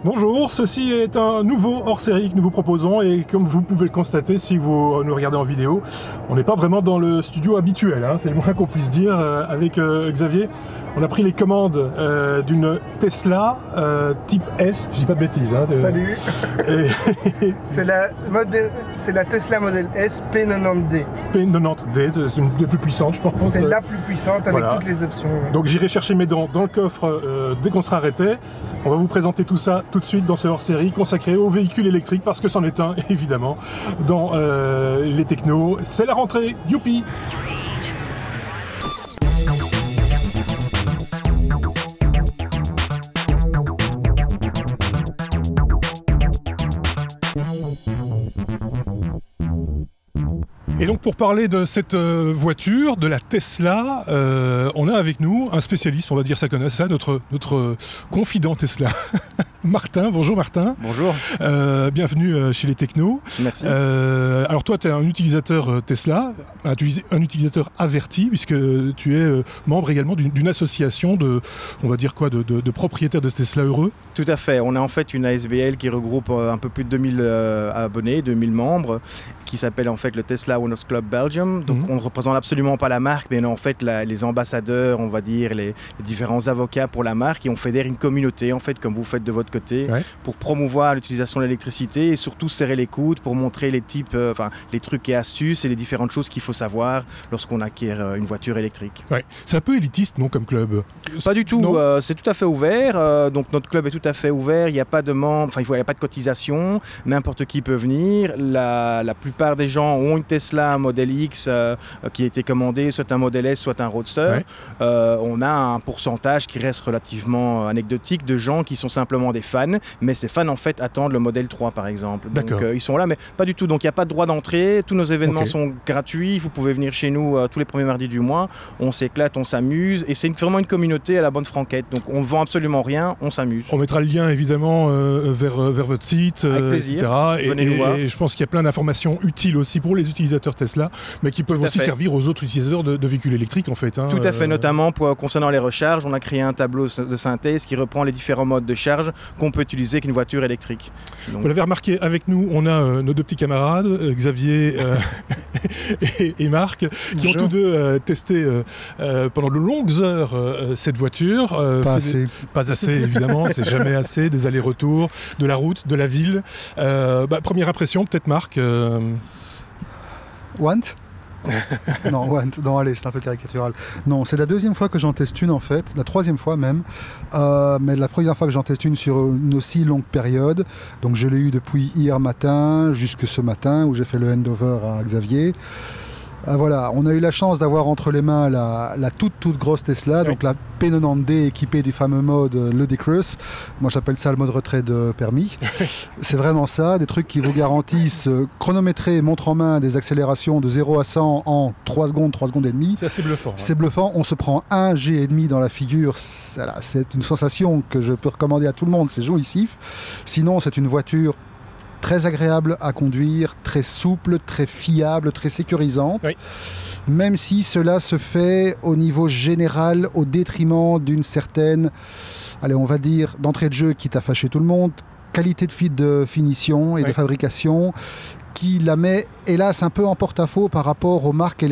Bonjour, ceci est un nouveau hors-série que nous vous proposons et comme vous pouvez le constater si vous nous regardez en vidéo, on n'est pas vraiment dans le studio habituel, hein, c'est le moins qu'on puisse dire. Avec Xavier, on a pris les commandes d'une Tesla type S, je dis pas de bêtises. Hein, Salut. C'est la Tesla Model S P90D. P90D, c'est une des plus puissantes je pense. C'est la plus puissante avec voilà. toutes les options. Donc j'irai chercher mes dents dans le coffre dès qu'on sera arrêté. On va vous présenter tout ça tout de suite dans ce hors-série consacré aux véhicules électriques parce que c'en est un évidemment dans les technos. C'est la rentrée, youpi! Et donc pour parler de cette voiture, de la Tesla, on a avec nous un spécialiste, on va dire ça comme ça, notre confident Tesla. Martin, bonjour Martin. Bonjour. Bienvenue chez les Technos. Merci. Alors toi tu es un utilisateur Tesla, un utilisateur averti puisque tu es membre également d'une association de, on va dire quoi, de propriétaires de Tesla heureux. Tout à fait, on a en fait une ASBL qui regroupe un peu plus de 2000 abonnés, 2000 membres, qui s'appelle en fait le Tesla Owners Club Belgium. Donc on ne représente absolument pas la marque, mais en fait les ambassadeurs, on va dire, les différents avocats pour la marque, et on fédère une communauté en fait, comme vous faites de votre côté, pour promouvoir l'utilisation de l'électricité et surtout serrer les coudes pour montrer les types, les trucs et astuces et les différentes choses qu'il faut savoir lorsqu'on acquiert une voiture électrique. Ouais. C'est un peu élitiste, non, comme club? Pas du tout, c'est tout à fait ouvert. Donc notre club est tout à fait ouvert, il n'y a pas de membres, il n'y a pas de cotisation, n'importe qui peut venir. La plupart des gens ont une Tesla, un Model X qui a été commandé, soit un Model S, soit un Roadster. On a un pourcentage qui reste relativement anecdotique de gens qui sont simplement des fans, mais ces fans en fait attendent le Model 3 par exemple. Donc ils sont là, mais pas du tout. Donc il n'y a pas de droit d'entrée, tous nos événements sont gratuits, vous pouvez venir chez nous tous les premiers mardis du mois, on s'éclate, on s'amuse, et c'est vraiment une communauté à la bonne franquette. Donc on ne vend absolument rien, on s'amuse. On mettra le lien évidemment vers votre site, etc. Venez nous voir. Et je pense qu'il y a plein d'informations utiles aussi pour les utilisateurs Tesla, mais qui peuvent aussi servir aux autres utilisateurs de véhicules électriques en fait. Hein, tout à fait, notamment concernant les recharges, on a créé un tableau de synthèse qui reprend les différents modes de charge qu'on peut utiliser avec une voiture électrique. Donc... Vous l'avez remarqué, avec nous, on a nos deux petits camarades, Xavier et Marc, qui ont tous deux testé pendant de longues heures cette voiture. Pas assez, évidemment, c'est jamais assez, des allers-retours, de la route, de la ville. Première impression, peut-être Marc Want non, want. Non, allez, c'est un peu caricatural. Non, c'est la deuxième fois que j'en teste une en fait, la troisième fois même, mais la première fois que j'en teste une sur une aussi longue période. Donc je l'ai eu depuis hier matin jusque ce matin où j'ai fait le handover à Xavier. Voilà, on a eu la chance d'avoir entre les mains la toute grosse Tesla, donc la P90D équipée du fameux mode Ludicrous. Moi j'appelle ça le mode retrait de permis. C'est vraiment ça, des trucs qui vous garantissent chronométrer, montre en main, des accélérations de 0 à 100 en 3 secondes et demie. C'est assez bluffant. Hein. C'est bluffant, on se prend un G et demi dans la figure. C'est une sensation que je peux recommander à tout le monde, c'est jouissif. Sinon c'est une voiture très agréable à conduire, très souple, très fiable, très sécurisante, même si cela se fait au niveau général au détriment d'une certaine, allez, on va dire, d'entrée de jeu, quitte à fâcher tout le monde, qualité de finition et de fabrication, qui la met hélas un peu en porte-à-faux par rapport aux marques avec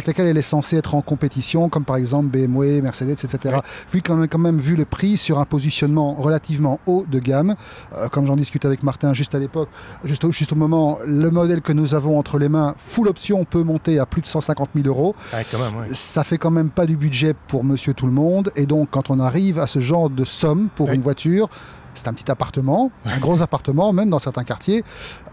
lesquelles elle est censée être en compétition, comme par exemple BMW, Mercedes, etc. Vu quand même vu le prix sur un positionnement relativement haut de gamme, comme j'en discutais avec Martin juste à l'époque, juste au moment, le modèle que nous avons entre les mains, full option, peut monter à plus de 150 000 €. Ça fait quand même pas du budget pour monsieur tout le monde, et donc quand on arrive à ce genre de somme pour une voiture, c'est un petit appartement, un gros appartement, même dans certains quartiers.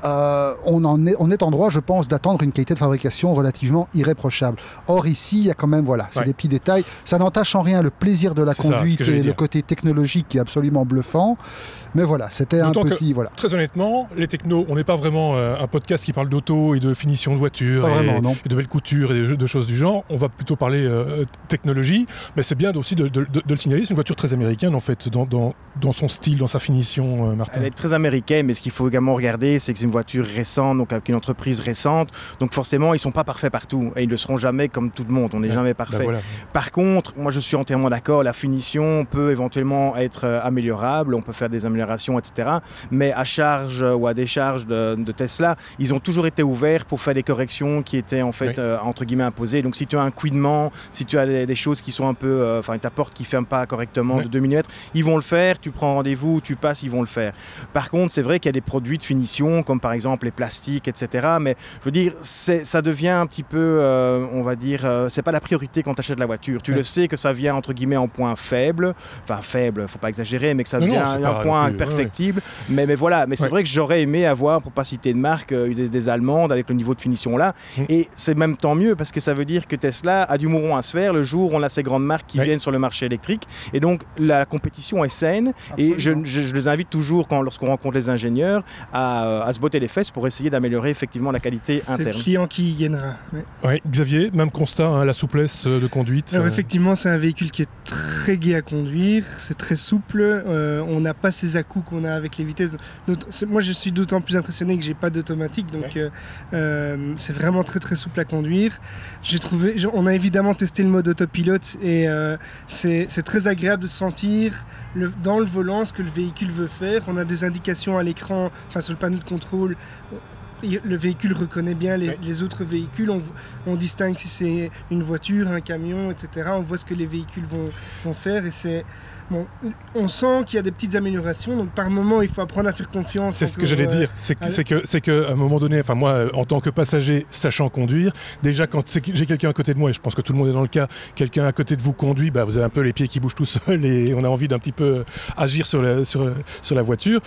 On est en droit, je pense, d'attendre une qualité de fabrication relativement irréprochable. Or, ici, il y a quand même, voilà, c'est des petits détails. Ça n'entache en rien le plaisir de la conduite et le côté technologique qui est absolument bluffant. Mais voilà, c'était un petit... Voilà. Très honnêtement, les technos, on n'est pas vraiment un podcast qui parle d'auto et de finition de voiture et de belles coutures et de choses du genre. On va plutôt parler technologie, mais c'est bien aussi de le signaler. C'est une voiture très américaine, en fait, dans dans son style, dans sa finition, Martin? Elle est très américaine, mais ce qu'il faut également regarder, c'est que c'est une voiture récente, donc avec une entreprise récente. Donc forcément, ils ne sont pas parfaits partout. Et ils ne le seront jamais comme tout le monde. On n'est jamais parfait. Voilà. Par contre, moi je suis entièrement d'accord, la finition peut éventuellement être améliorable. On peut faire des améliorations, etc. Mais à charge ou à décharge de Tesla, ils ont toujours été ouverts pour faire des corrections qui étaient en fait entre guillemets imposées. Donc si tu as un couinement, si tu as des choses qui sont un peu, ta porte qui ne ferme pas correctement de 2 mm, ils vont le faire. Tu prends rendez-vous, tu passes, ils vont le faire. Par contre, c'est vrai qu'il y a des produits de finition comme par exemple les plastiques, etc. Mais je veux dire, ça devient un petit peu, on va dire, c'est pas la priorité quand tu achètes la voiture. Tu le sais que ça vient entre guillemets en point faible, enfin faible, faut pas exagérer, mais que ça devient un point perfectible. Mais voilà, mais c'est vrai que j'aurais aimé avoir, pour pas citer de marque, des Allemandes avec le niveau de finition là. Et c'est même tant mieux parce que ça veut dire que Tesla a du mouron à se faire le jour où on a ces grandes marques qui viennent sur le marché électrique. Et donc la compétition est saine. Absolument. Et je les invite toujours, lorsqu'on rencontre les ingénieurs, à se botter les fesses pour essayer d'améliorer effectivement la qualité interne. C'est le client qui gagnera. Oui, Xavier, même constat, hein, la souplesse de conduite. Alors effectivement, c'est un véhicule qui est très gai à conduire, c'est très souple, on n'a pas ces à-coups qu'on a avec les vitesses. Moi, je suis d'autant plus impressionné que j'ai pas d'automatique, donc c'est vraiment très très souple à conduire. On a évidemment testé le mode autopilote et c'est très agréable de sentir dans le volant ce que le véhicule veut faire. On a des indications à l'écran, enfin sur le panneau de contrôle. Le véhicule reconnaît bien les autres véhicules, on distingue si c'est une voiture, un camion, etc. On voit ce que les véhicules vont faire et c'est... Bon, on sent qu'il y a des petites améliorations, donc par moment il faut apprendre à faire confiance. C'est ce que j'allais dire, c'est qu'à un moment donné, enfin moi en tant que passager sachant conduire, déjà quand j'ai quelqu'un à côté de moi, et je pense que tout le monde est dans le cas, quelqu'un à côté de vous conduit, vous avez un peu les pieds qui bougent tout seuls et on a envie d'un petit peu agir sur la voiture.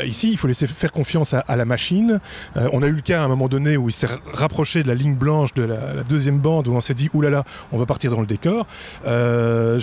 Ici il faut laisser faire confiance à la machine. On a eu le cas à un moment donné où il s'est rapproché de la ligne blanche de la deuxième bande où on s'est dit oulala, on va partir dans le décor. On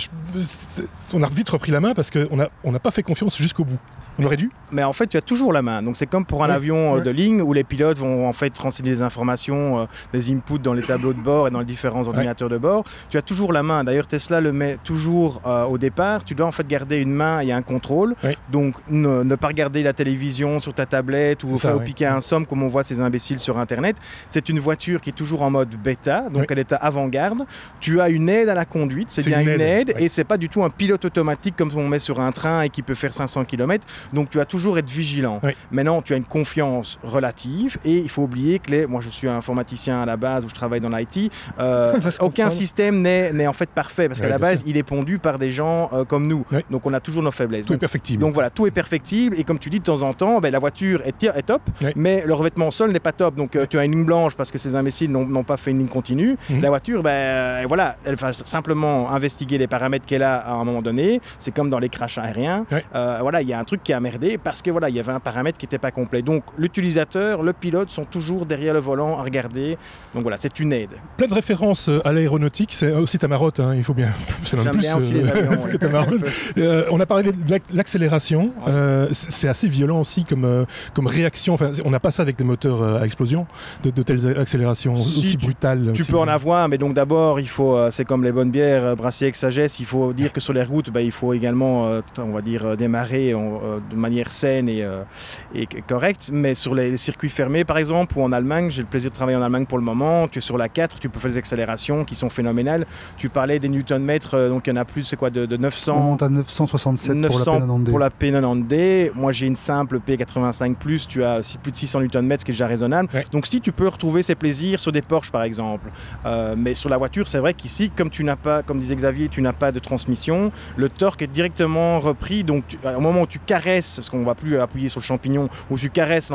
a vite repris la main parce qu'on n'a pas fait confiance jusqu'au bout. On aurait dû. Mais en fait, tu as toujours la main. Donc c'est comme pour un avion de ligne où les pilotes vont en fait renseigner des informations, des inputs dans les tableaux de bord et dans les différents ordinateurs de bord. Tu as toujours la main. D'ailleurs, Tesla le met toujours au départ. Tu dois en fait garder une main et un contrôle. Donc ne pas regarder la télévision sur ta tablette ou piquer un somme comme on voit ces imbéciles sur Internet. C'est une voiture qui est toujours en mode bêta. Donc elle est à avant-garde. Tu as une aide à la conduite. C'est bien une aide. Et c'est pas du tout un pilote automatique comme on met sur un train et qui peut faire 500 km. Donc tu vas toujours être vigilant. Maintenant, tu as une confiance relative et il faut oublier que moi je suis un informaticien à la base où je travaille dans l'IT. Aucun système n'est en fait parfait parce qu'à la base, il est pondu par des gens comme nous. Donc on a toujours nos faiblesses. Tout est perfectible. Donc voilà, tout est perfectible et comme tu dis de temps en temps, la voiture est top, mais le revêtement au sol n'est pas top. Donc tu as une ligne blanche parce que ces imbéciles n'ont pas fait une ligne continue. La voiture, elle va simplement investiguer les paramètres qu'elle a à un moment donné. C'est comme dans les crashs aériens. Il y a un truc qui a merdé parce que il y avait un paramètre qui n'était pas complet. Donc l'utilisateur, le pilote sont toujours derrière le volant à regarder. Donc voilà, c'est une aide. Plein de références à l'aéronautique, c'est aussi ta marotte, hein, il faut bien. J'aime bien aussi les avions. On a parlé de l'accélération, c'est assez violent aussi comme réaction. Enfin, on n'a pas ça avec des moteurs à explosion, de telles accélérations aussi brutales. Tu peux en avoir, mais donc d'abord, il faut, c'est comme les bonnes bières, brassées avec sagesse, il faut dire que sur les routes, il faut également, on va dire, démarrer de manière saine et correcte, mais sur les circuits fermés par exemple, ou en Allemagne, j'ai le plaisir de travailler en Allemagne pour le moment, tu es sur la 4, tu peux faire des accélérations qui sont phénoménales. Tu parlais des newton-mètres, donc il y en a plus, c'est quoi, de 900. On monte à 967 pour la P90D. Moi j'ai une simple P85+, tu as plus de 600 newton-mètres, ce qui est déjà raisonnable. Donc si tu peux retrouver ces plaisirs sur des Porsche par exemple, mais sur la voiture, c'est vrai qu'ici, comme tu n'as pas, comme disait Xavier, tu n'as pas de transmission, le torque est directement repris, donc au moment où tu caresses, parce qu'on ne va plus appuyer sur le champignon, où tu caresses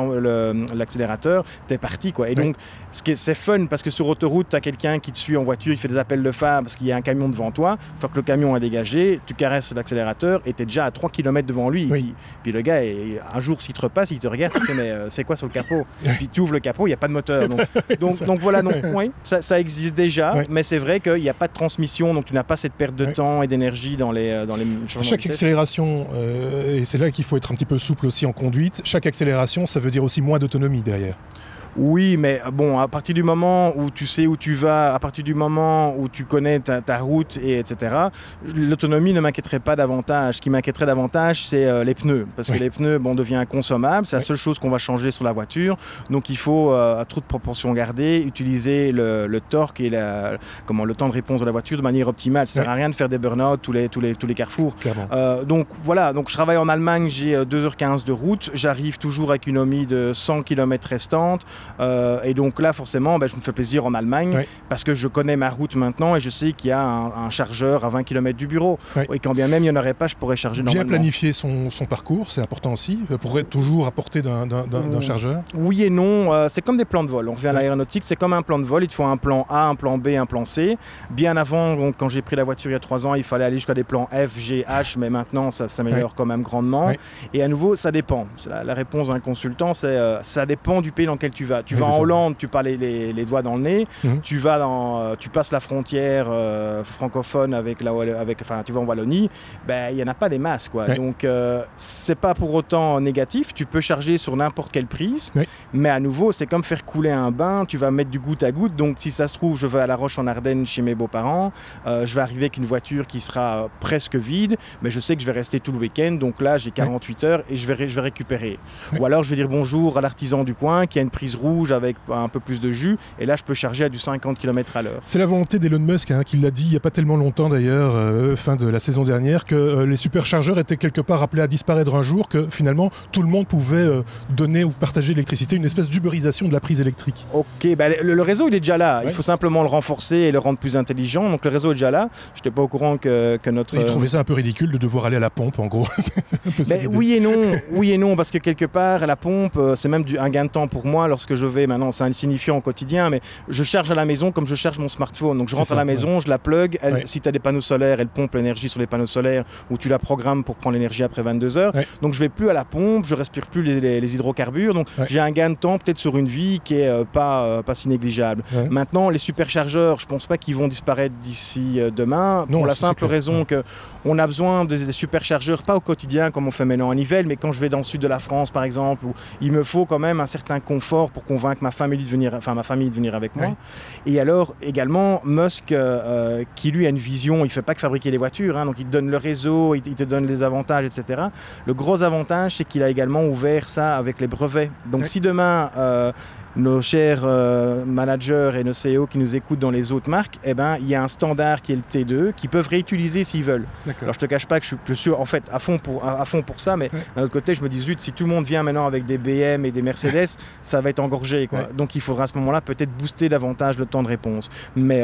l'accélérateur, t'es parti quoi. Et donc c'est fun parce que sur autoroute, tu as quelqu'un qui te suit en voiture, il fait des appels de phare parce qu'il y a un camion devant toi, une fois que le camion a dégagé, tu caresses l'accélérateur et tu es déjà à 3 km devant lui. Et puis le gars, un jour s'il te repasse, il te regarde, il te dit mais c'est quoi sur le capot? Puis tu ouvres le capot, il n'y a pas de moteur. Donc voilà, ça existe déjà, mais c'est vrai qu'il n'y a pas de transmission, donc tu n'as pas cette perte de temps et d'énergie dans les changements. Chaque accélération, et c'est là qu'il faut être un petit peu souple aussi en conduite, chaque accélération, ça veut dire aussi moins d'autonomie derrière. Oui, mais bon, à partir du moment où tu sais où tu vas, à partir du moment où tu connais ta route, etc., l'autonomie ne m'inquiéterait pas davantage. Ce qui m'inquiéterait davantage, c'est les pneus. Parce que les pneus deviennent inconsommables. C'est la seule chose qu'on va changer sur la voiture. Donc il faut, à toute proportion gardée, utiliser le torque et le temps de réponse de la voiture de manière optimale. Ça ne sert à rien de faire des burn-out tous les carrefours. Donc voilà, donc je travaille en Allemagne, j'ai 2h15 de route. J'arrive toujours avec une OMI de 100 km restante. Et donc là, forcément, je me fais plaisir en Allemagne parce que je connais ma route maintenant et je sais qu'il y a un chargeur à 20 km du bureau. Et quand bien même il n'y en aurait pas, je pourrais charger normalement. Bien planifier son parcours, c'est important aussi, pour être toujours à portée d'un chargeur. Oui et non, c'est comme des plans de vol. On revient à l'aéronautique, c'est comme un plan de vol. Il te faut un plan A, un plan B, un plan C. Bien avant, donc, quand j'ai pris la voiture il y a 3 ans, il fallait aller jusqu'à des plans F, G, H, mais maintenant ça s'améliore quand même grandement. Et à nouveau, ça dépend. La réponse d'un consultant, c'est ça dépend du pays dans lequel tu vas. Tu vas en Hollande, tu parles les doigts dans le nez. Tu passes la frontière francophone tu vas en Wallonie. Il n'y en a pas des masses, quoi. Donc c'est pas pour autant négatif. Tu peux charger sur n'importe quelle prise, mais à nouveau, c'est comme faire couler un bain. Tu vas mettre du goutte à goutte. Donc si ça se trouve, je vais à La Roche-en-Ardenne chez mes beaux-parents. Je vais arriver avec une voiture qui sera presque vide, mais je sais que je vais rester tout le week-end. Donc là, j'ai 48 heures et je vais récupérer. Ou alors, je vais dire bonjour à l'artisan du coin qui a une prise rouge avec un peu plus de jus. Et là, je peux charger à du 50 km à l'heure. C'est la volonté d'Elon Musk qui l'a dit il n'y a pas tellement longtemps d'ailleurs, fin de la saison dernière, que les superchargeurs étaient quelque part appelés à disparaître un jour, que finalement tout le monde pouvait donner ou partager l'électricité, une espèce d'uberisation de la prise électrique. Ok, le réseau il est déjà là. Il faut simplement le renforcer et le rendre plus intelligent. Donc le réseau est déjà là. Je n'étais pas au courant que notre... Il trouvait ça un peu ridicule de devoir aller à la pompe en gros. Oui et non, parce que quelque part la pompe c'est même un gain de temps pour moi lorsque je vais, maintenant c'est insignifiant au quotidien, mais je charge à la maison comme je charge mon smartphone. Donc je rentre à la maison, je la plug, si tu as des panneaux solaires, elle pompe l'énergie sur les panneaux solaires ou tu la programmes pour prendre l'énergie après 22 heures. Donc je vais plus à la pompe, je respire plus les hydrocarbures, donc j'ai un gain de temps peut-être sur une vie qui est pas si négligeable. Maintenant les superchargeurs, je pense pas qu'ils vont disparaître d'ici demain, pour la simple raison qu'on a besoin des superchargeurs, pas au quotidien comme on fait maintenant à Nivelles, mais quand je vais dans le sud de la France par exemple, où il me faut quand même un certain confort pour convaincre ma famille de venir avec moi. Et alors également Musk qui lui a une vision, il fait pas que fabriquer des voitures, donc il te donne le réseau, il te donne les avantages, etc. Le gros avantage, c'est qu'il a également ouvert ça avec les brevets. Donc si demain nos chers managers et nos CEO qui nous écoutent dans les autres marques, il y a un standard qui est le T2 qu'ils peuvent réutiliser s'ils veulent. Alors je te cache pas que je suis en fait à fond pour ça, mais d'un autre côté je me dis zut, si tout le monde vient maintenant avec des BM et des Mercedes, ça va être engorgé, quoi. Donc il faudra à ce moment-là peut-être booster davantage le temps de réponse. Mais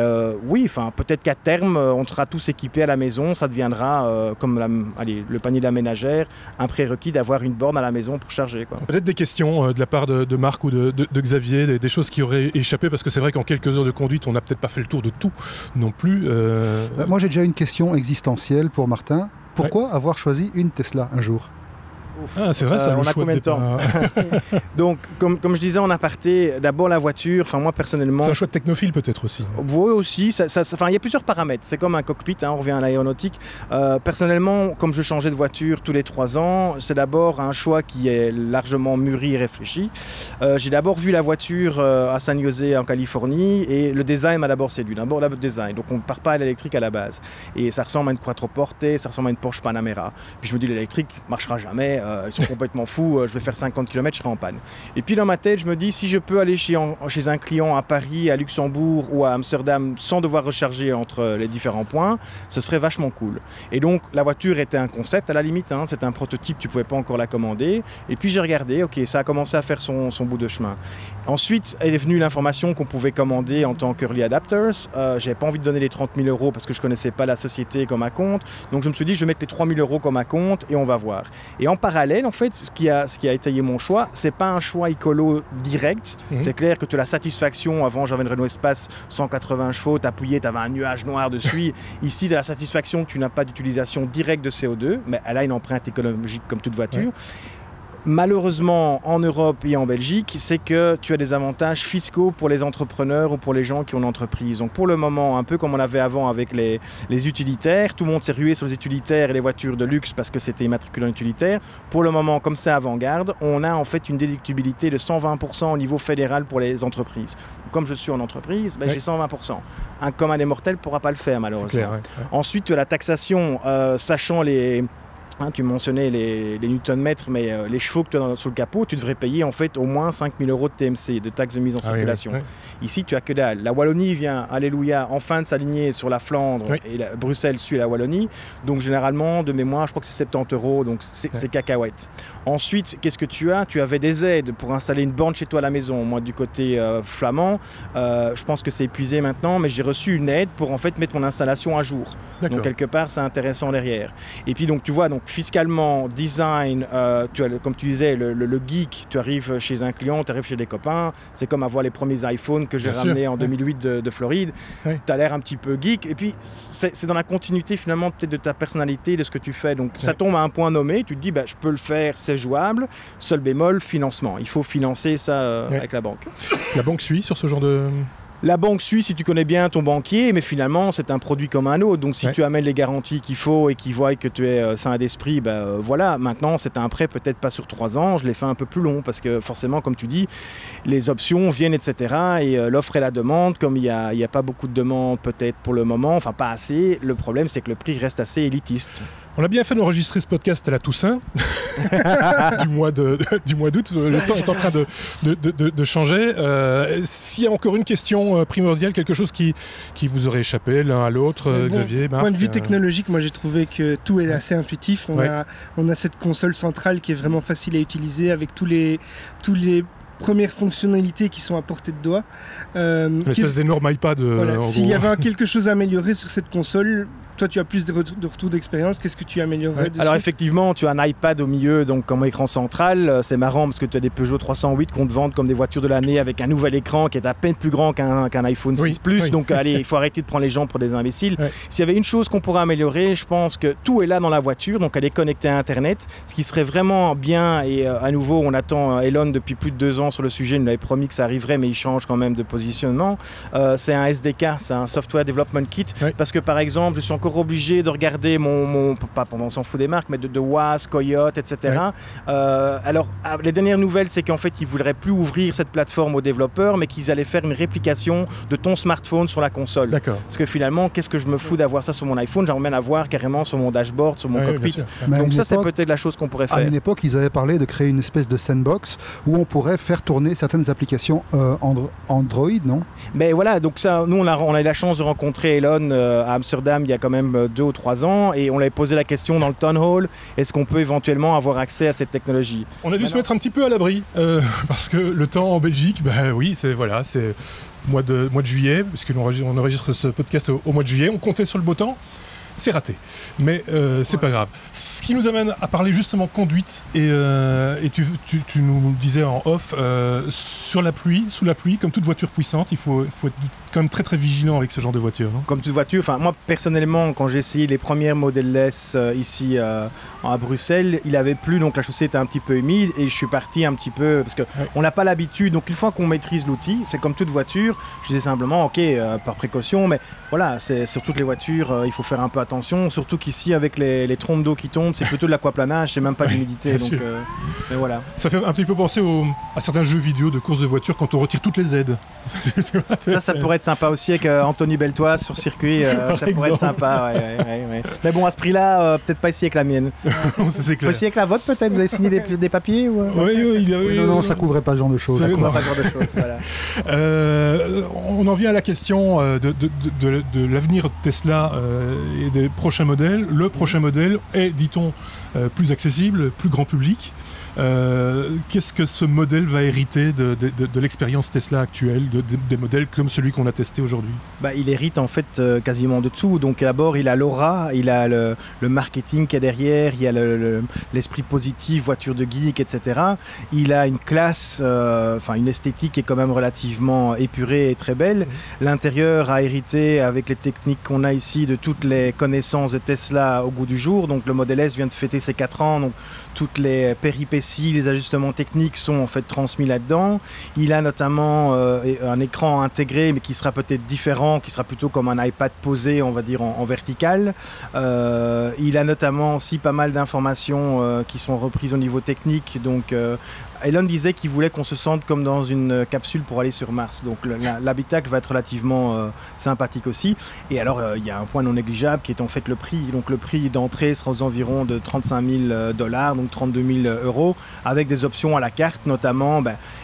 peut-être qu'à terme on sera tous équipés à la maison, ça deviendra comme le panier de la ménagère, un prérequis d'avoir une borne à la maison pour charger, quoi. Peut-être des questions de la part de Marc ou de Xavier, des choses qui auraient échappé, parce que c'est vrai qu'en quelques heures de conduite on n'a peut-être pas fait le tour de tout non plus. Moi j'ai déjà une question existentielle pour Martin. Pourquoi avoir choisi une Tesla un jour ? C'est vrai, ça, on a combien de temps? Donc, comme je disais en aparté, d'abord la voiture, moi personnellement... C'est un choix de technophile peut-être aussi. Oui aussi, il y a plusieurs paramètres, c'est comme un cockpit, on revient à l'aéronautique. Personnellement, comme je changeais de voiture tous les 3 ans, c'est d'abord un choix qui est largement mûri et réfléchi. J'ai d'abord vu la voiture à San José en Californie et le design m'a d'abord séduit, d'abord le design. Donc on ne part pas à l'électrique à la base. Et ça ressemble à une Quattroporte, ça ressemble à une Porsche Panamera. Puis je me dis l'électrique ne marchera jamais. Ils sont complètement fous, je vais faire 50 km, je serai en panne. Et puis dans ma tête, je me dis, si je peux aller chez un client à Paris, à Luxembourg ou à Amsterdam sans devoir recharger entre les différents points, ce serait vachement cool. Et donc la voiture était un concept à la limite, c'était un prototype, tu ne pouvais pas encore la commander. Et puis j'ai regardé, ok, ça a commencé à faire son bout de chemin. Ensuite est venue l'information qu'on pouvait commander en tant qu'early adapters. J'avais pas envie de donner les 30 000 € parce que je connaissais pas la société comme à compte. Donc je me suis dit, je vais mettre les 3 000 € comme à compte et on va voir. Et en parallèle, en fait, ce qui a étayé mon choix, c'est pas un choix écolo direct. C'est clair que tu as la satisfaction. Avant, j'avais une Renault Espace 180 chevaux, t'appuyais, t'avais un nuage noir dessus. Ici, tu as la satisfaction que tu n'as pas d'utilisation directe de CO2, mais elle a une empreinte écologique comme toute voiture. Malheureusement, en Europe et en Belgique, c'est que tu as des avantages fiscaux pour les entrepreneurs ou pour les gens qui ont une entreprise. Donc pour le moment, un peu comme on avait avant avec les utilitaires, tout le monde s'est rué sur les utilitaires et les voitures de luxe parce que c'était immatriculé en utilitaire. Pour le moment, comme c'est avant-garde, on a en fait une déductibilité de 120% au niveau fédéral pour les entreprises. Comme je suis en entreprise, j'ai 120%. Un commun des mortels ne pourra pas le faire malheureusement. Clair, ouais. Ensuite, tu as la taxation, sachant les... tu mentionnais les newton-mètres, mais les chevaux que tu as sous le capot, tu devrais payer en fait au moins 5 000 € de TMC, de taxes de mise en circulation. Oui. Ici, tu as que dalle. La Wallonie vient, alléluia, enfin de s'aligner sur la Flandre et Bruxelles suit la Wallonie. Donc généralement, de mémoire, je crois que c'est 70 €, donc c'est cacahuète. Ensuite, qu'est-ce que tu as? Tu avais des aides pour installer une borne chez toi à la maison. Moi, du côté flamand, je pense que c'est épuisé maintenant, mais j'ai reçu une aide pour en fait mettre mon installation à jour. Donc quelque part, c'est intéressant derrière. Et puis donc tu vois, donc fiscalement, design, tu as, comme tu disais, le geek, tu arrives chez un client, tu arrives chez des copains, c'est comme avoir les premiers iPhones que j'ai ramenés en 2008 de Floride. Tu as l'air un petit peu geek, et puis c'est dans la continuité finalement peut-être de ta personnalité, de ce que tu fais. Donc ça tombe à un point nommé, tu te dis, je peux le faire, c'est jouable, seul bémol, financement. Il faut financer ça avec la banque. La banque suit sur ce genre de... La banque suit si tu connais bien ton banquier, mais finalement c'est un produit comme un autre. Donc si tu amènes les garanties qu'il faut et qu'ils voient que tu es sain d'esprit, voilà. Maintenant c'est un prêt peut-être pas sur 3 ans, je l'ai fait un peu plus long parce que forcément comme tu dis, les options viennent etc. Et l'offre et la demande, comme il y a pas beaucoup de demandes peut-être pour le moment, enfin pas assez, le problème c'est que le prix reste assez élitiste. On a bien fait d'enregistrer ce podcast à la Toussaint du mois d'août. Le temps est en train de changer. S'il y a encore une question primordiale, quelque chose qui vous aurait échappé l'un à l'autre, Xavier, Marc, point de vue technologique, moi j'ai trouvé que tout est assez intuitif. On a cette console centrale qui est vraiment facile à utiliser avec tous les premières fonctionnalités qui sont à portée de doigt. Une espèce d'énorme iPad. S'il y avait quelque chose à améliorer sur cette console, toi tu as plus de retours d'expérience, qu'est-ce que tu améliorerais dessus? Alors effectivement, tu as un iPad au milieu, donc comme écran central, c'est marrant parce que tu as des Peugeot 308 qu'on te vend comme des voitures de l'année avec un nouvel écran qui est à peine plus grand qu'un iPhone 6 Plus, donc allez, il faut arrêter de prendre les gens pour des imbéciles. S'il y avait une chose qu'on pourrait améliorer, je pense que tout est là dans la voiture, donc elle est connectée à Internet, ce qui serait vraiment bien, et à nouveau on attend Elon depuis plus de 2 ans sur le sujet, il nous avait promis que ça arriverait, mais il change quand même de positionnement, c'est un SDK, c'est un Software Development Kit, parce que par exemple, je suis encore obligé de regarder pas on s'en fout des marques, mais de Oise, Coyote, etc. Alors, les dernières nouvelles, c'est qu'en fait, ils ne voudraient plus ouvrir cette plateforme aux développeurs, mais qu'ils allaient faire une réplication de ton smartphone sur la console. Parce que finalement, qu'est-ce que je me fous d'avoir ça sur mon iPhone? J'aimerais bien l'avoir carrément sur mon dashboard, sur mon cockpit. Donc ça, c'est peut-être la chose qu'on pourrait faire. À une époque, ils avaient parlé de créer une espèce de sandbox où on pourrait faire tourner certaines applications Android, non? Mais voilà, donc ça, nous, on a eu la chance de rencontrer Elon à Amsterdam il y a quand même 2 ou 3 ans, et on lui avait posé la question dans le town hall, est-ce qu'on peut éventuellement avoir accès à cette technologie? On a dû se mettre un petit peu à l'abri, parce que le temps en Belgique, c'est mois de juillet, parce qu'on enregistre ce podcast au mois de juillet, on comptait sur le beau temps. C'est raté, mais c'est pas grave. Ce qui nous amène à parler justement conduite, et tu nous disais en off, sous la pluie, comme toute voiture puissante, il faut être quand même très très vigilant avec ce genre de voiture. Hein. Comme toute voiture, moi personnellement, quand j'ai essayé les premières Model S ici à Bruxelles, il avait plu, donc la chaussée était un petit peu humide, et je suis parti un petit peu, parce qu'on n'a pas l'habitude, donc une fois qu'on maîtrise l'outil, c'est comme toute voiture, je disais simplement, ok, par précaution, mais voilà, c'est sur toutes les voitures, il faut faire un peu attention, surtout qu'ici avec les trompes d'eau qui tombent, c'est plutôt de l'aquaplanage, c'est même pas d'humidité, donc mais voilà. Ça fait un petit peu penser à certains jeux vidéo de course de voiture quand on retire toutes les aides. Ça pourrait être sympa aussi avec Anthony Beltoise sur circuit, ça pourrait être sympa. Ouais. Mais bon, à ce prix-là, peut-être pas ici avec la mienne. Ça, c'est clair. Ici avec la vôtre, peut-être, vous avez signé des papiers ou... Non, ça couvrait pas ce genre de choses. On en vient à la question de l'avenir de Tesla et des prochains modèles. Le prochain modèle est, dit-on, plus accessible, plus grand public. Qu'est-ce que ce modèle va hériter de l'expérience Tesla actuelle, des modèles comme celui qu'on a testé aujourd'hui? Il hérite en fait quasiment de tout. Donc d'abord il a l'aura, il a le marketing qui est derrière, il y a l'esprit positif, voiture de geek, etc. Il a une classe, une esthétique qui est quand même relativement épurée et très belle. L'intérieur a hérité avec les techniques qu'on a ici de toutes les connaissances de Tesla au goût du jour. Donc le Model S vient de fêter ses 4 ans, donc toutes les péripéties, les ajustements techniques sont en fait transmis là-dedans. Il a notamment un écran intégré, mais qui sera peut-être différent, qui sera plutôt comme un iPad posé, on va dire en vertical. Il a notamment aussi pas mal d'informations qui sont reprises au niveau technique. Donc Elon disait qu'il voulait qu'on se sente comme dans une capsule pour aller sur Mars. Donc l'habitacle va être relativement sympathique aussi. Et alors il y a un point non négligeable qui est en fait le prix. Donc le prix d'entrée sera aux environs de 35 000 $, donc 32 000 €, avec des options à la carte, notamment.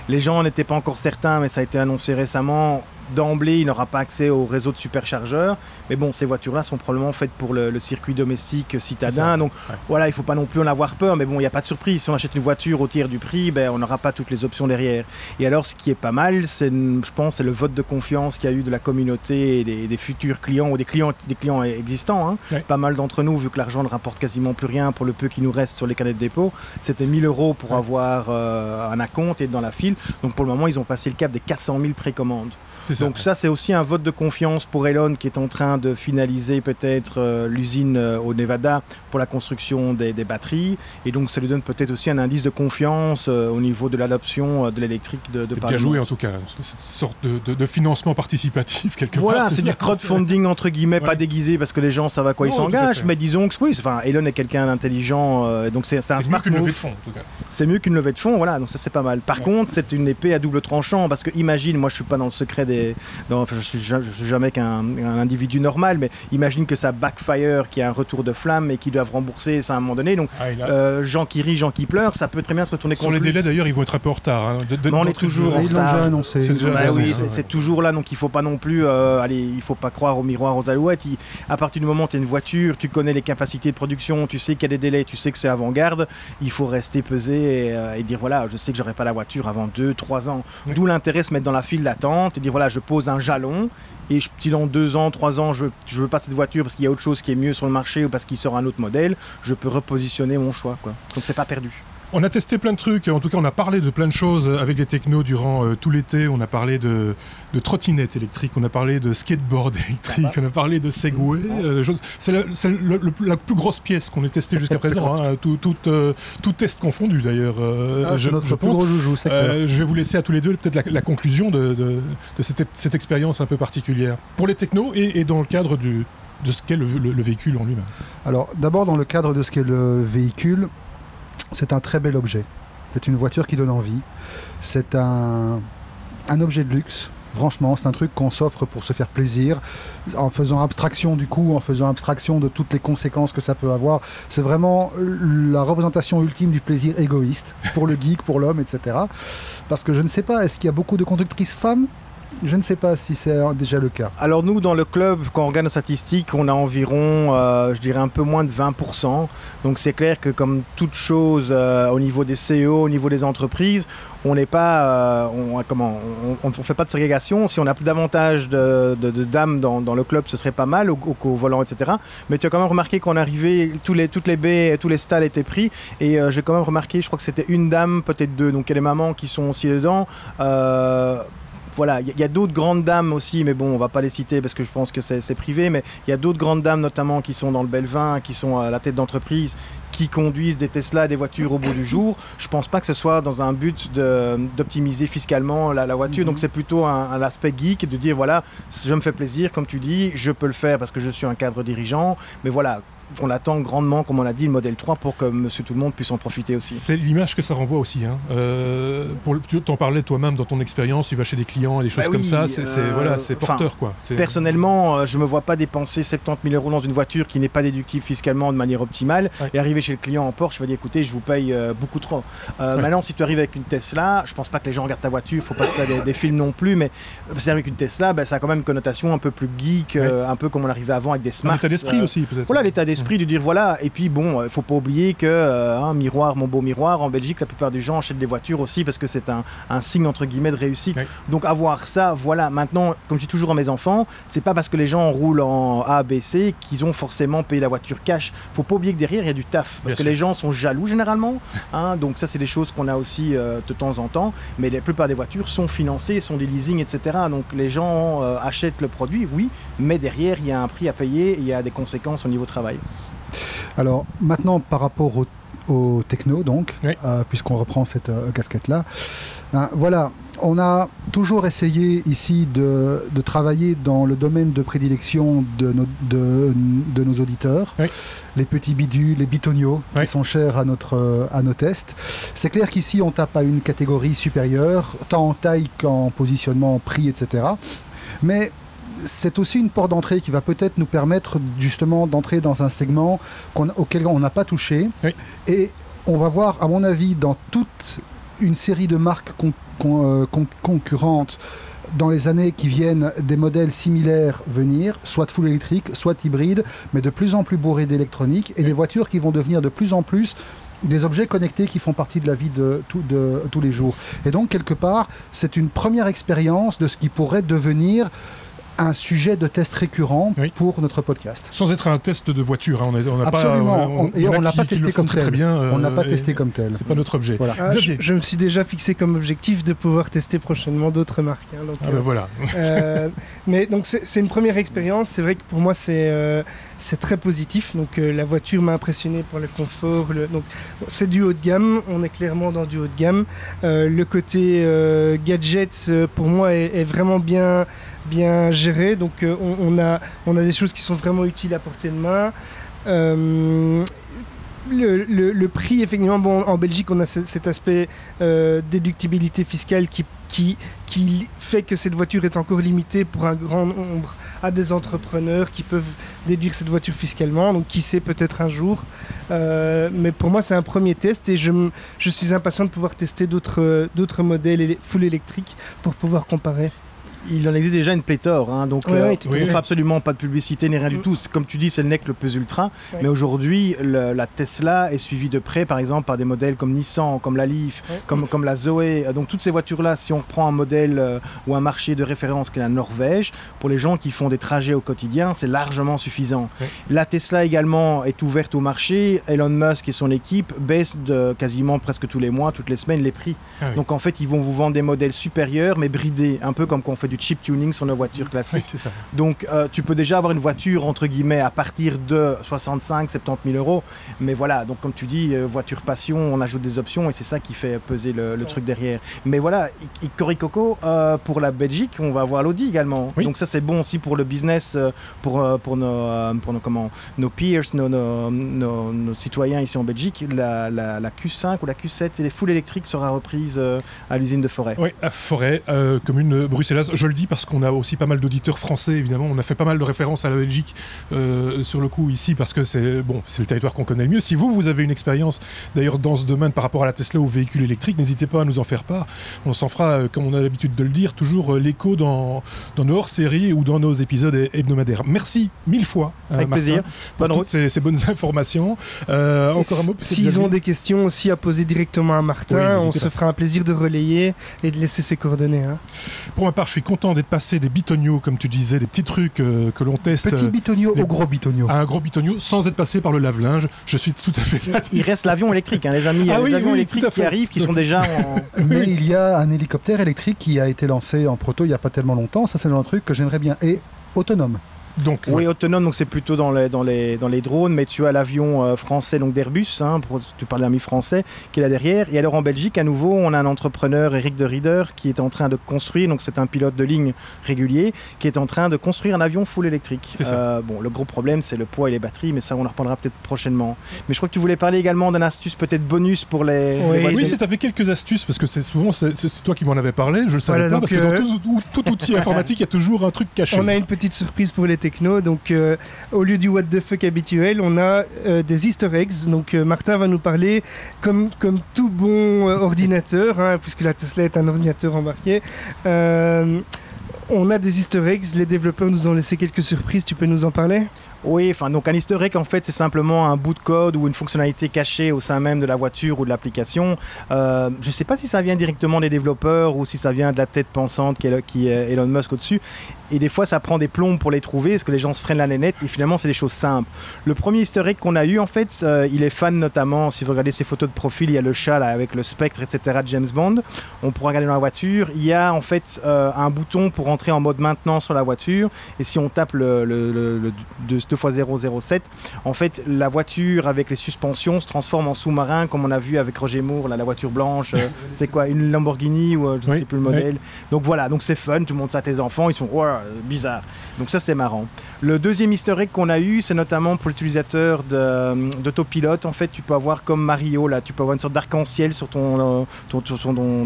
Les gens n'étaient pas encore certains, mais ça a été annoncé récemment. D'emblée, il n'aura pas accès au réseau de superchargeurs. Mais bon, ces voitures-là sont probablement faites pour le circuit domestique citadin. Donc voilà, il ne faut pas non plus en avoir peur. Mais bon, il n'y a pas de surprise. Si on achète une voiture au tiers du prix, on n'aura pas toutes les options derrière. Et alors, ce qui est pas mal, je pense, c'est le vote de confiance qu'il y a eu de la communauté et des futurs clients ou des clients existants. Pas mal d'entre nous, vu que l'argent ne rapporte quasiment plus rien pour le peu qui nous reste sur les carnets de dépôt. C'était 1 000 € pour avoir un acompte et être dans la file. Donc pour le moment, ils ont passé le cap des 400 000 précommandes. Donc ça, c'est aussi un vote de confiance pour Elon, qui est en train de finaliser peut-être l'usine au Nevada pour la construction des batteries. Et donc ça lui donne peut-être aussi un indice de confiance au niveau de l'adoption de l'électrique de par bien joué en tout cas, cette sorte de financement participatif quelque part. Voilà, c'est du crowdfunding entre guillemets, pas déguisé parce que les gens savent à quoi ils s'engagent, mais disons que oui, Elon est quelqu'un d'intelligent, donc c'est un smart mieux qu'une move. levée de fonds en tout cas. C'est mieux qu'une levée de fonds, voilà, donc ça c'est pas mal. Par contre, c'est une épée à double tranchant, parce que imagine, moi je suis pas dans le secret je suis jamais qu'un individu normal, mais imagine que ça backfire, qu'il y a un retour de flamme et qu'ils doivent rembourser ça à un moment donné. Donc gens qui rient, gens qui pleurent, ça peut très bien se retourner contre lui. Sur les délais d'ailleurs, ils vont être un peu en retard. Mais on est toujours en retard. C'est toujours là, donc il faut pas non plus il faut pas croire au miroir aux alouettes. À partir du moment où tu as une voiture, tu connais les capacités de production, tu sais qu'il y a des délais, tu sais que c'est avant-garde, il faut rester pesé et dire voilà, je sais que j'aurai pas la voiture avant 2-3 ans. D'où l'intérêt de se mettre dans la file d'attente et dire voilà, je pose un jalon et si dans 2 ans, 3 ans, je veux pas cette voiture parce qu'il y a autre chose qui est mieux sur le marché ou parce qu'il sort un autre modèle, je peux repositionner mon choix, quoi. Donc c'est pas perdu. On a testé plein de trucs, en tout cas on a parlé de plein de choses avec les technos durant tout l'été. On a parlé de trottinettes électriques, on a parlé de skateboard électrique, on a parlé de Segway. C'est la plus grosse pièce qu'on ait testée jusqu'à présent, tout test confondu d'ailleurs. C'est notre plus gros joujou, c'est clair. Je vais vous laisser à tous les deux peut-être la conclusion de cette expérience un peu particulière pour les technos et dans le cadre de ce qu'est le véhicule en lui-même. Alors d'abord dans le cadre de ce qu'est le véhicule, c'est un très bel objet. C'est une voiture qui donne envie. C'est un objet de luxe. Franchement, c'est un truc qu'on s'offre pour se faire plaisir, en faisant abstraction du coût, en faisant abstraction de toutes les conséquences que ça peut avoir. C'est vraiment la représentation ultime du plaisir égoïste, pour le geek, pour l'homme, etc. Parce que je ne sais pas, est-ce qu'il y a beaucoup de conductrices femmes ? Je ne sais pas si c'est déjà le cas. Alors nous, dans le club, quand on regarde nos statistiques, on a environ, je dirais un peu moins de 20%. Donc c'est clair que comme toute chose au niveau des CEO, au niveau des entreprises, on n'est pas, on fait pas de ségrégation. Si on a plus davantage de dames dans le club, ce serait pas mal au volant, etc. Mais tu as quand même remarqué qu'on arrivait, toutes les baies, tous les stalls étaient pris. Et j'ai quand même remarqué, je crois que c'était une dame, peut-être 2. Donc il y a des mamans qui sont aussi dedans. Voilà, il y a d'autres grandes dames aussi, mais bon, on va pas les citer parce que je pense que c'est privé, mais il y a d'autres grandes dames notamment qui sont dans le Belvin, qui sont à la tête d'entreprise, qui conduisent des Tesla, des voitures au bout du jour. Je pense pas que ce soit dans un but d'optimiser fiscalement la voiture, donc c'est plutôt un aspect geek de dire voilà, je me fais plaisir, comme tu dis, je peux le faire parce que je suis un cadre dirigeant, mais voilà, on attend grandement, comme on l'a dit, le modèle 3 pour que monsieur tout le monde puisse en profiter aussi. C'est l'image que ça renvoie aussi. Tu t'en parlais toi-même dans ton expérience, tu vas chez des clients et des choses comme ça, c'est porteur, quoi. Personnellement, je me vois pas dépenser 70 000 € dans une voiture qui n'est pas déductible fiscalement de manière optimale et arriver chez le client en Porsche, je vais dire écoutez, je vous paye beaucoup trop. Maintenant, si tu arrives avec une Tesla, je pense pas que les gens regardent ta voiture, faut pas faire des films non plus, mais c'est avec une Tesla, ça a quand même une connotation un peu plus geek, un peu comme on arrivait avant avec des Smart. L'état d'esprit aussi, peut-être. Voilà, l'état d'esprit. l'esprit de dire voilà. Et puis bon, il faut pas oublier que miroir, mon beau miroir, en Belgique, la plupart des gens achètent des voitures aussi parce que c'est un signe entre guillemets de réussite. Donc avoir ça, voilà. Maintenant, comme je dis toujours à mes enfants, c'est pas parce que les gens roulent en A, B, C qu'ils ont forcément payé la voiture cash. Faut pas oublier que derrière il y a du taf parce que les gens sont jaloux généralement. Donc ça, c'est des choses qu'on a aussi de temps en temps. Mais la plupart des voitures sont financées, sont des leasing, etc. Donc les gens achètent le produit, oui, mais derrière il y a un prix à payer et il y a des conséquences au niveau travail. Alors maintenant, par rapport au techno, donc, puisqu'on reprend cette casquette-là, voilà, on a toujours essayé ici de travailler dans le domaine de prédilection de nos auditeurs, les petits bidules, les bitonios, qui sont chers à nos tests. C'est clair qu'ici, on tape à une catégorie supérieure, tant en taille qu'en positionnement, prix, etc. Mais c'est aussi une porte d'entrée qui va peut-être nous permettre justement d'entrer dans un segment auquel on n'a pas touché. Et on va voir, à mon avis, dans toute une série de marques concurrentes dans les années qui viennent, des modèles similaires venir, soit full électrique, soit hybride, mais de plus en plus bourrés d'électronique, et des voitures qui vont devenir de plus en plus des objets connectés qui font partie de la vie de tous les jours. Et donc, quelque part, c'est une première expérience de ce qui pourrait devenir un sujet de test récurrent pour notre podcast. Sans être un test de voiture, on n'a absolument. On n'a pas testé comme tel. On n'a pas testé comme tel. C'est pas notre objet. Voilà. Je me suis déjà fixé comme objectif de pouvoir tester prochainement d'autres marques. Donc, voilà. Mais donc c'est une première expérience. C'est vrai que pour moi c'est très positif. Donc la voiture m'a impressionné pour le confort. Donc c'est du haut de gamme. On est clairement dans du haut de gamme. Le côté gadgets pour moi est vraiment bien géré, donc on a des choses qui sont vraiment utiles à portée de main. Le prix, effectivement, en Belgique, on a cet aspect déductibilité fiscale qui fait que cette voiture est encore limitée pour un grand nombre à des entrepreneurs qui peuvent déduire cette voiture fiscalement, donc qui sait, peut-être un jour. Mais pour moi, c'est un premier test et je suis impatient de pouvoir tester d'autres modèles full électriques pour pouvoir comparer. Il en existe déjà une pléthore, donc on ne fait absolument pas de publicité ni rien du tout. Comme tu dis, c'est le NEC le plus ultra. Mais aujourd'hui, la Tesla est suivie de près, par exemple, par des modèles comme Nissan, comme la Leaf, comme la Zoé. Donc toutes ces voitures-là, si on prend un modèle ou un marché de référence qui est la Norvège, pour les gens qui font des trajets au quotidien, c'est largement suffisant. La Tesla également est ouverte au marché. Elon Musk et son équipe baissent quasiment presque tous les mois, toutes les semaines, les prix. Donc en fait, ils vont vous vendre des modèles supérieurs, mais bridés, un peu comme quand on fait du chip tuning sur nos voitures classiques. C'est ça. Donc tu peux déjà avoir une voiture entre guillemets à partir de 65-70 000 euros, mais voilà, donc comme tu dis, voiture passion, on ajoute des options et c'est ça qui fait peser le truc derrière. Mais voilà, Coricoco, pour la Belgique, on va avoir l'Audi également. Donc ça c'est bon aussi pour le business, pour nos peers, nos citoyens ici en Belgique. La Q5 ou la Q7 et les full électriques sera reprise à l'usine de Forêt. Oui, à Forêt, commune bruxelloise. Je le dis parce qu'on a aussi pas mal d'auditeurs français, évidemment. On a fait pas mal de références à la Belgique sur le coup ici parce que c'est le territoire qu'on connaît le mieux. Si vous avez une expérience d'ailleurs dans ce domaine par rapport à la Tesla ou aux véhicules électriques, n'hésitez pas à nous en faire part. On s'en fera, comme on a l'habitude de le dire, toujours l'écho dans nos hors-séries ou dans nos épisodes hebdomadaires. Merci mille fois, avec Martin, plaisir. pour toutes ces bonnes informations. Encore un mot. S'ils ont des questions aussi à poser directement à Martin, on se fera un plaisir de relayer et de laisser ses coordonnées. Pour ma part, je suis content d'être passé des bitonios, comme tu disais, des petits trucs que l'on teste. Petit bitonio au gros bitonio. À un gros bitonio, sans être passé par le lave-linge. Je suis tout à fait satisfait. Il reste l'avion électrique, les amis. Il y a les avions électriques qui arrivent, qui sont déjà en... Mais il y a un hélicoptère électrique qui a été lancé en proto il n'y a pas tellement longtemps. Ça, c'est un truc que j'aimerais bien. Et autonome. Donc, autonome, donc c'est plutôt dans les drones, mais tu as l'avion français, donc d'Airbus, tu parles d'un ami français, qui est là derrière. Et alors en Belgique, à nouveau, on a un entrepreneur, Eric de Rieder, qui est en train de construire, donc c'est un pilote de ligne régulier, qui est en train de construire un avion full électrique. Le gros problème, c'est le poids et les batteries, mais ça, on en reparlera peut-être prochaiement. Mais je crois que tu voulais parler également d'une astuce peut-être bonus pour les voitures. Oui, tu avais quelques astuces, parce que c'est toi qui m'en avais parlé, je le savais pas, parce que dans tout outil informatique, il y a toujours un truc caché. On a une petite surprise pour les technos, donc au lieu du what the fuck habituel, on a des easter eggs. Donc Martin va nous parler comme tout bon ordinateur, puisque la Tesla est un ordinateur embarqué. On a des easter eggs, les développeurs nous ont laissé quelques surprises, tu peux nous en parler ? Oui, enfin, donc un easter egg, en fait, c'est simplement un bout de code ou une fonctionnalité cachée au sein même de la voiture ou de l'application. Je ne sais pas si ça vient directement des développeurs ou si ça vient de la tête pensante qui est Elon Musk au-dessus. Et des fois, ça prend des plombes pour les trouver, parce que les gens se prennent la nénette, et finalement, c'est des choses simples. Le premier easter egg qu'on a eu, en fait, il est fan notamment, si vous regardez ses photos de profil, il y a le chat là, avec le spectre, etc., de James Bond. On pourra regarder dans la voiture. Il y a en fait un bouton pour entrer en mode maintenance sur la voiture, et si on tape le 2x007, en fait, la voiture avec les suspensions se transforme en sous-marin, comme on a vu avec Roger Moore, là, la voiture blanche, c'était quoi, une Lamborghini ou je ne sais plus le modèle. Donc voilà, donc c'est fun, tu montres ça à tes enfants, ils sont bizarre. Donc ça c'est marrant. Le deuxième easter egg qu'on a eu, c'est notamment pour l'utilisateur d'autopilote. En fait, tu peux avoir comme Mario, là, tu peux avoir une sorte d'arc-en-ciel sur ton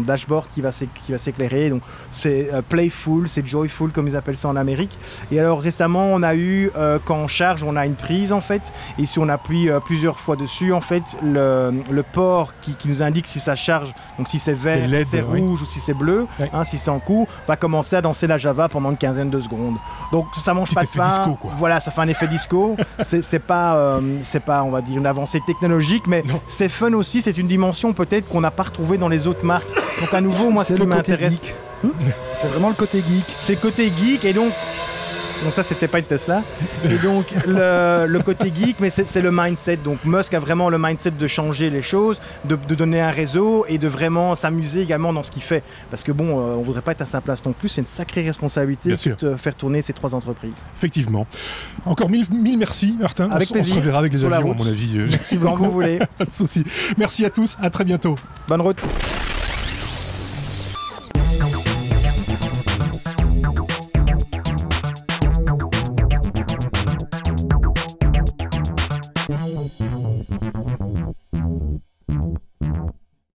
dashboard qui va s'éclairer. Donc c'est playful, c'est joyful comme ils appellent ça en Amérique. Et alors récemment, on a eu quand on charge, on a une prise en fait. Et si on appuie plusieurs fois dessus, en fait, le port qui nous indique si ça charge, donc si c'est vert, si c'est rouge ou si c'est bleu, si c'est en cours, va commencer à danser la Java pendant une quinzaine de secondes. Donc ça mange pas de pain. Disco, quoi. Voilà, ça fait un effet disco. c'est pas, on va dire, une avancée technologique, mais c'est fun aussi. C'est une dimension peut-être qu'on n'a pas retrouvée dans les autres marques. Donc à nouveau, moi, ce qui m'intéresse, c'est vraiment le côté geek. C'est le côté geek, et donc ça, c'était pas une Tesla. Et donc, le côté geek, mais c'est le mindset. Donc, Musk a vraiment le mindset de changer les choses, de donner un réseau et de vraiment s'amuser également dans ce qu'il fait. Parce que bon, on voudrait pas être à sa place non plus. C'est une sacrée responsabilité de faire tourner ces 3 entreprises. Effectivement. Encore mille merci, Martin. Avec plaisir. On se reverra avec les avions, à mon avis. Merci quand vous voulez. Pas de souci. Merci à tous. À très bientôt. Bonne route.